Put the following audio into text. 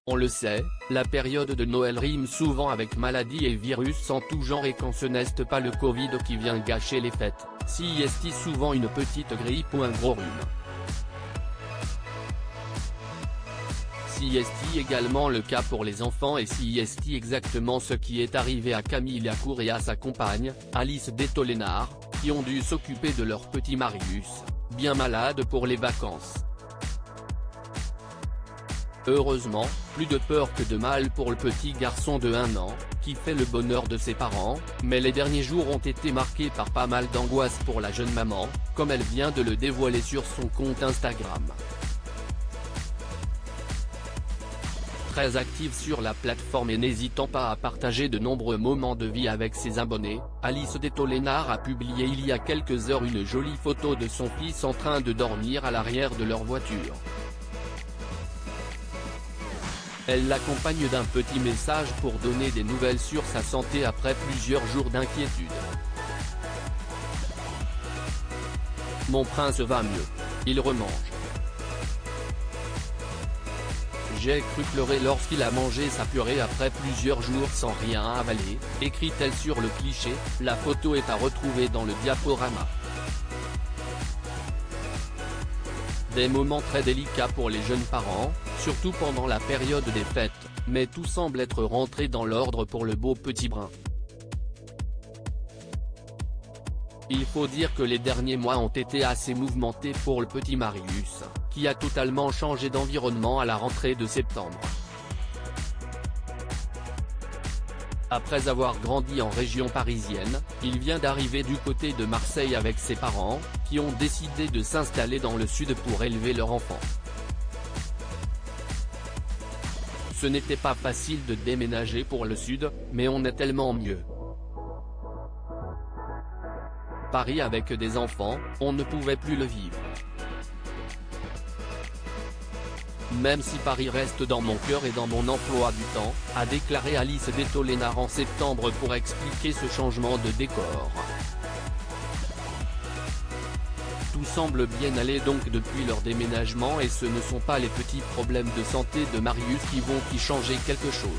On le sait, la période de Noël rime souvent avec maladie et virus en tout genre, et quand ce n'est pas le Covid qui vient gâcher les fêtes, s'y est souvent une petite grippe ou un gros rhume. Si est également le cas pour les enfants, et si est exactement ce qui est arrivé à Camille Lacour et à sa compagne, Alice Detollénard, qui ont dû s'occuper de leur petit Marius, bien malade pour les vacances. Heureusement, plus de peur que de mal pour le petit garçon de 1 an, qui fait le bonheur de ses parents, mais les derniers jours ont été marqués par pas mal d'angoisse pour la jeune maman, comme elle vient de le dévoiler sur son compte Instagram. Très active sur la plateforme et n'hésitant pas à partager de nombreux moments de vie avec ses abonnés, Alice Detollénard a publié il y a quelques heures une jolie photo de son fils en train de dormir à l'arrière de leur voiture. Elle l'accompagne d'un petit message pour donner des nouvelles sur sa santé après plusieurs jours d'inquiétude. Mon prince va mieux. Il remange. J'ai cru pleurer lorsqu'il a mangé sa purée après plusieurs jours sans rien avaler, écrit-elle sur le cliché. La photo est à retrouver dans le diaporama. Des moments très délicats pour les jeunes parents, surtout pendant la période des fêtes, mais tout semble être rentré dans l'ordre pour le beau petit brin. Il faut dire que les derniers mois ont été assez mouvementés pour le petit Marius, qui a totalement changé d'environnement à la rentrée de septembre. Après avoir grandi en région parisienne, il vient d'arriver du côté de Marseille avec ses parents, qui ont décidé de s'installer dans le sud pour élever leur enfant. Ce n'était pas facile de déménager pour le sud, mais on est tellement mieux. Paris avec des enfants, on ne pouvait plus le vivre. Même si Paris reste dans mon cœur et dans mon emploi du temps, a déclaré Alice Detollénard en septembre pour expliquer ce changement de décor. Tout semble bien aller donc depuis leur déménagement, et ce ne sont pas les petits problèmes de santé de Marius qui vont y changer quelque chose.